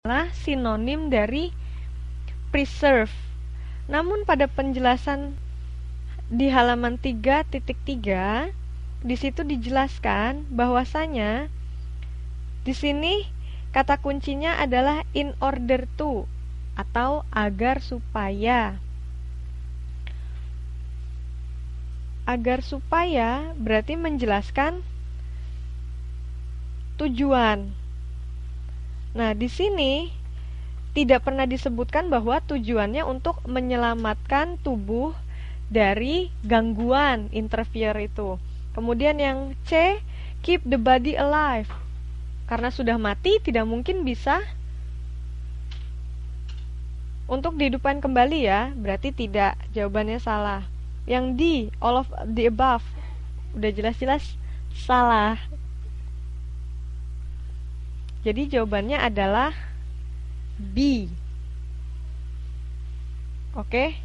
adalah sinonim dari preserve. Namun pada penjelasan di halaman 3.3 di situ dijelaskan bahwasanya di sini kata kuncinya adalah in order to atau agar supaya. Agar supaya berarti menjelaskan tujuan. Nah, di sini tidak pernah disebutkan bahwa tujuannya untuk menyelamatkan tubuh dari gangguan interfere itu. Kemudian yang C, keep the body alive. Karena sudah mati tidak mungkin bisa untuk dihidupkan kembali ya, berarti tidak, jawabannya salah. Yang D, all of the above, udah jelas-jelas salah. Jadi jawabannya adalah B. Oke.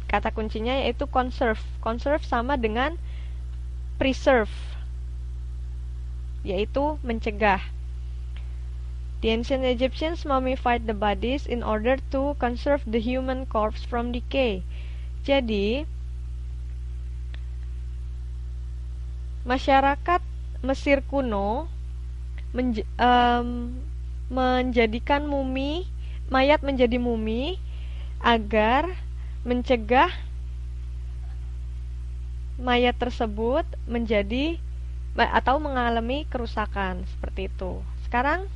Kata kuncinya yaitu conserve. Conserve sama dengan preserve, yaitu mencegah. The ancient Egyptians mummified the bodies in order to conserve the human corpse from decay. Jadi, masyarakat Mesir kuno menjadikan mayat menjadi mumi agar mencegah mayat tersebut menjadi atau mengalami kerusakan seperti itu. Sekarang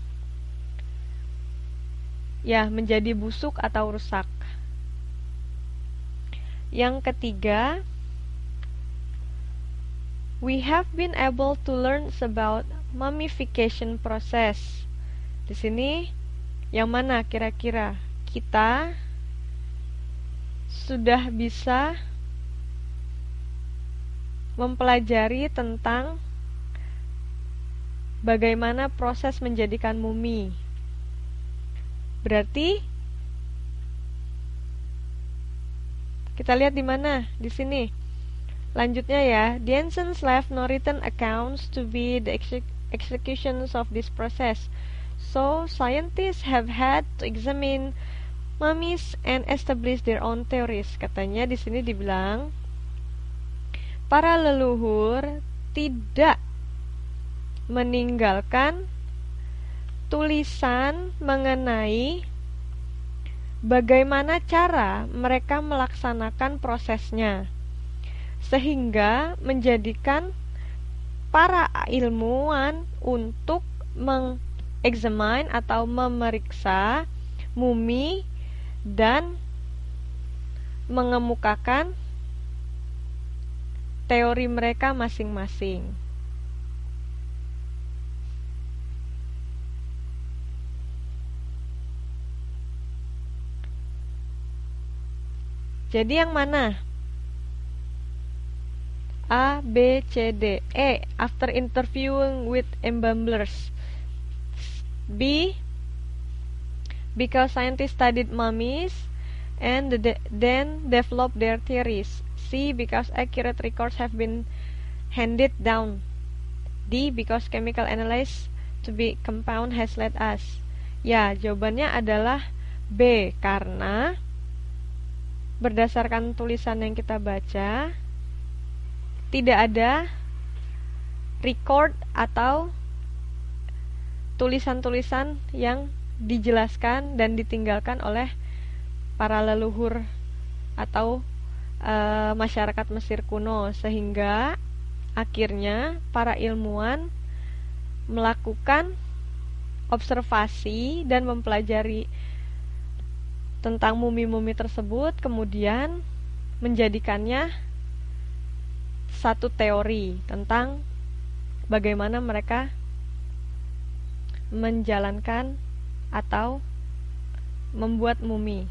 ya menjadi busuk atau rusak. Yang ketiga, we have been able to learn about mummification process. Di sini yang mana kira-kira kita sudah bisa mempelajari tentang bagaimana proses menjadikan mumi. Berarti kita lihat di mana? Di sini. Lanjutnya ya, the ancients left no written accounts to be the executions of this process. So, scientists have had to examine mummies and establish their own theories. Katanya di sini dibilang para leluhur tidak meninggalkan tulisan mengenai bagaimana cara mereka melaksanakan prosesnya, sehingga menjadikan para ilmuwan untuk mengexamine atau memeriksa mumi dan mengemukakan teori mereka masing-masing. Jadi yang mana? A, B, C, D. E, after interviewing with embalmers. B, because scientists studied mummies and then developed their theories. C, because accurate records have been handed down. D, because chemical analysis to be compound has led us. Ya, jawabannya adalah B, karena berdasarkan tulisan yang kita baca tidak ada record atau tulisan-tulisan yang dijelaskan dan ditinggalkan oleh para leluhur atau masyarakat Mesir kuno, sehingga akhirnya para ilmuwan melakukan observasi dan mempelajari tentang mumi-mumi tersebut, kemudian menjadikannya satu teori tentang bagaimana mereka menjalankan atau membuat mumi.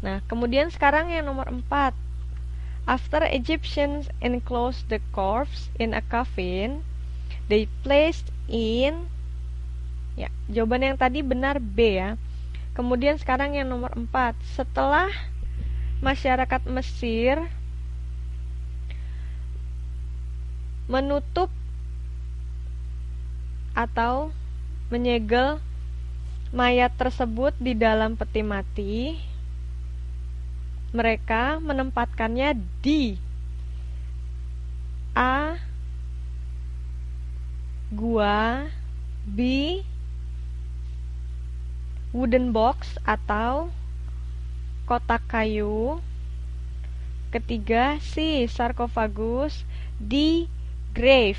Nah, kemudian sekarang yang nomor 4. After Egyptians enclosed the corpse in a coffin, they placed in, ya, jawaban yang tadi benar B ya. Kemudian sekarang yang nomor 4. Setelah masyarakat Mesir menutup atau menyegel mayat tersebut di dalam peti mati, mereka menempatkannya di A. Gua, B. Wooden box atau kotak kayu, ketiga C. Sarkofagus, D. Grave.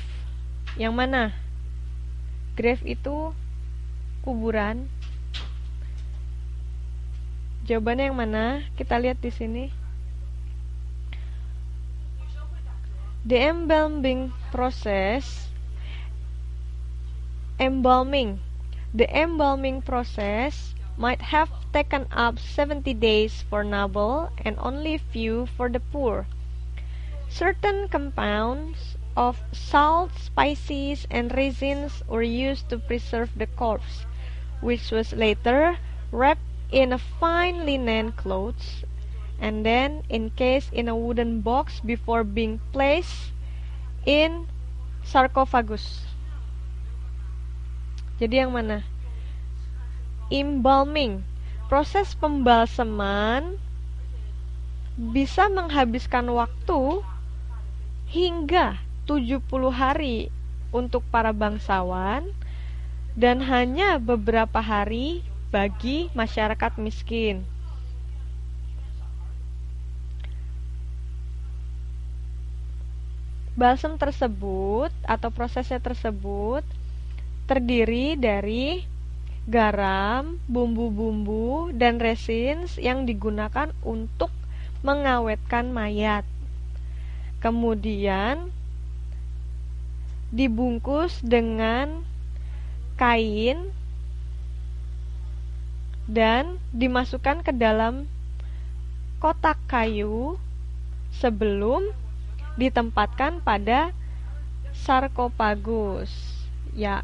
Yang mana? Grave itu kuburan. Jawabannya yang mana? Kita lihat di sini. The embalming process. The embalming process might have taken up 70 days for noble and only few for the poor. Certain compounds of salt, spices, and resins were used to preserve the corpse, which was later wrapped in a fine linen cloth and then encased in a wooden box before being placed in sarcophagus. Jadi yang mana? Embalming. Proses pembalseman bisa menghabiskan waktu hingga 70 hari untuk para bangsawan dan hanya beberapa hari bagi masyarakat miskin. Balsem tersebut atau prosesnya tersebut terdiri dari garam, bumbu-bumbu, dan resins yang digunakan untuk mengawetkan mayat. Kemudian dibungkus dengan kain dan dimasukkan ke dalam kotak kayu sebelum ditempatkan pada sarkofagus. Ya,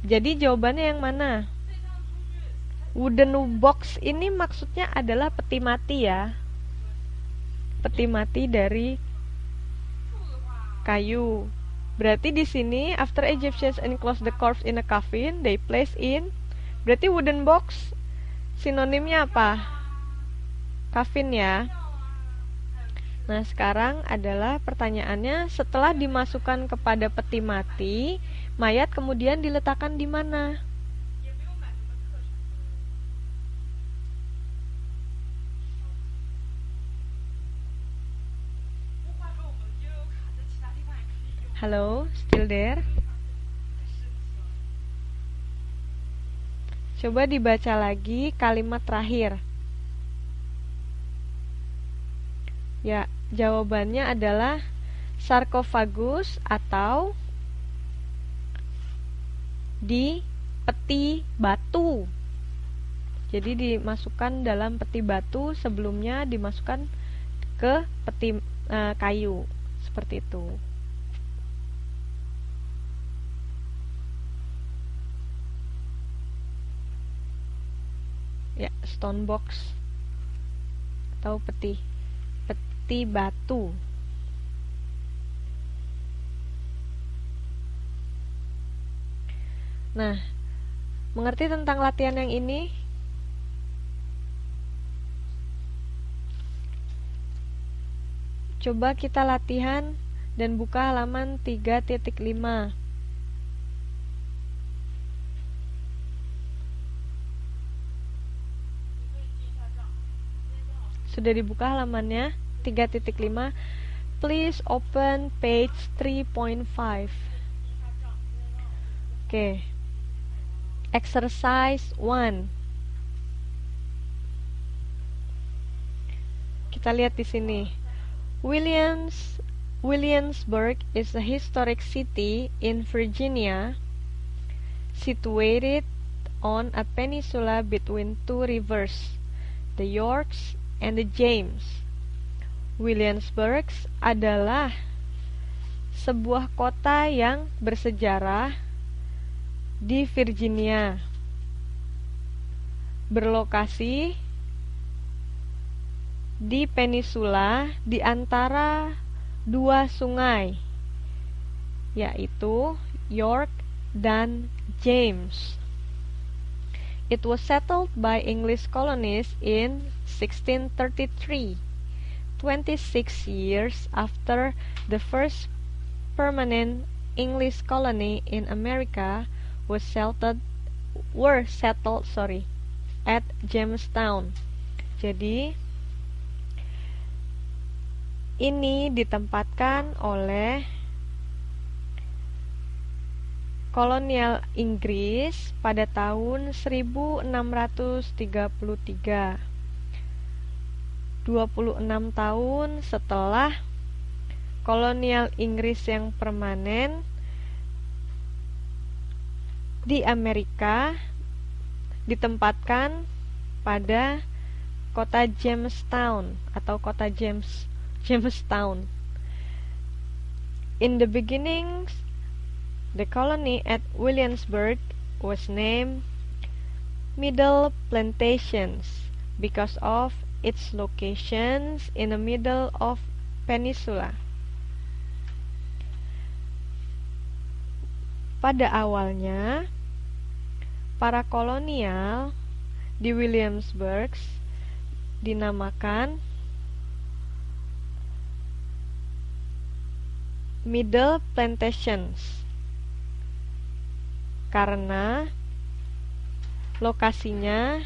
jadi jawabannya yang mana? Wooden box ini maksudnya adalah peti mati ya. Peti mati dari kayu. Berarti di sini after Egyptians enclosed the corpse in a coffin, they placed in. Berarti wooden box sinonimnya apa? Coffin ya. Nah, sekarang adalah pertanyaannya, setelah dimasukkan kepada peti mati, mayat kemudian diletakkan di mana? Halo, still there? Coba dibaca lagi kalimat terakhir. Ya, jawabannya adalah sarkofagus atau di peti batu. Jadi dimasukkan dalam peti batu, sebelumnya dimasukkan ke peti kayu, seperti itu. Ya, stone box atau peti batu. Nah, mengerti tentang latihan yang ini? Coba kita latihan dan buka halaman 3.5. Sudah dibuka halamannya 3.5. Please open page 3.5. Oke. Exercise 1. Kita lihat di sini. Williamsburg is a historic city in Virginia, situated on a peninsula between two rivers, the Yorks and the James. Williamsburg adalah sebuah kota yang bersejarah di Virginia, berlokasi di peninsula di antara dua sungai, yaitu York dan James. It was settled by English colonists in 1633, 26 years after the first permanent English colony in America were settled at Jamestown. Jadi ini ditempatkan oleh kolonial Inggris pada tahun 1633, 26 tahun setelah kolonial Inggris yang permanen di Amerika ditempatkan pada kota Jamestown atau kota Jamestown. In the beginning, the colony at Williamsburg was named Middle Plantations because of its locations in the middle of peninsula. Pada awalnya, para kolonial di Williamsburg dinamakan Middle Plantations karena lokasinya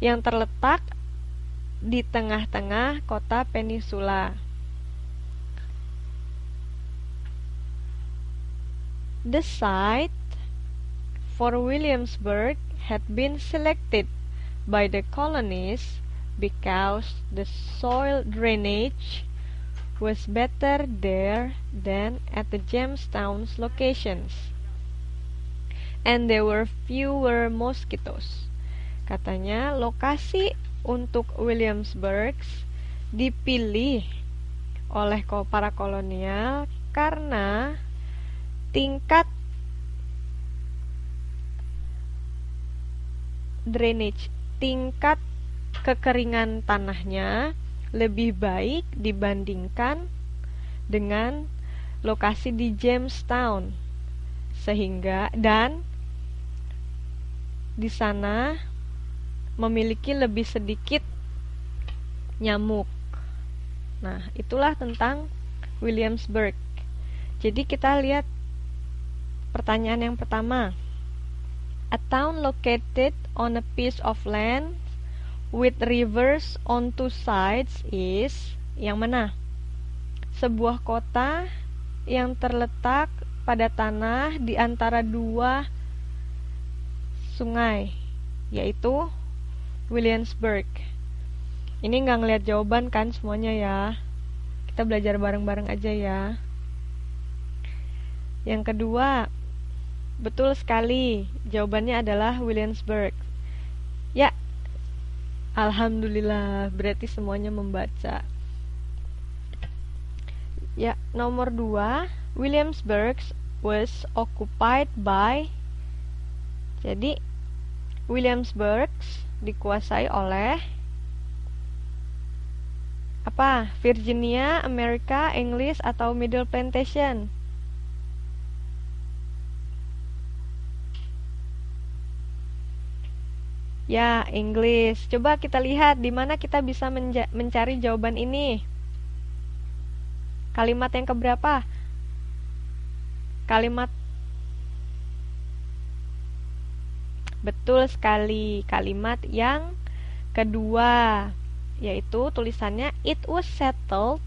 yang terletak di tengah-tengah kota peninsula. The site for Williamsburg had been selected by the colonists because the soil drainage was better there than at the Jamestown's locations, and there were fewer mosquitoes. Katanya lokasi untuk Williamsburg dipilih oleh para kolonial karena tingkat drainage, tingkat kekeringan tanahnya lebih baik dibandingkan dengan lokasi di Jamestown, sehingga dan di sana memiliki lebih sedikit nyamuk. Nah, itulah tentang Williamsburg. Jadi kita lihat pertanyaan yang pertama. A town located on a piece of land with rivers on two sides is yang mana? Sebuah kota yang terletak pada tanah di antara dua sungai, yaitu Williamsburg. Ini nggak ngeliat jawaban kan semuanya ya. Kita belajar bareng-bareng aja ya. Yang kedua, betul sekali, jawabannya adalah Williamsburg. Ya, alhamdulillah, berarti semuanya membaca. Ya, nomor 2, Williamsburg was occupied by. Jadi, Williamsburg dikuasai oleh apa? Virginia, Amerika, Inggris, atau Middle Plantation? Ya, Inggris. Coba kita lihat di mana kita bisa mencari jawaban ini. Kalimat yang keberapa? Kalimat betul sekali. Kalimat yang kedua, yaitu tulisannya it was settled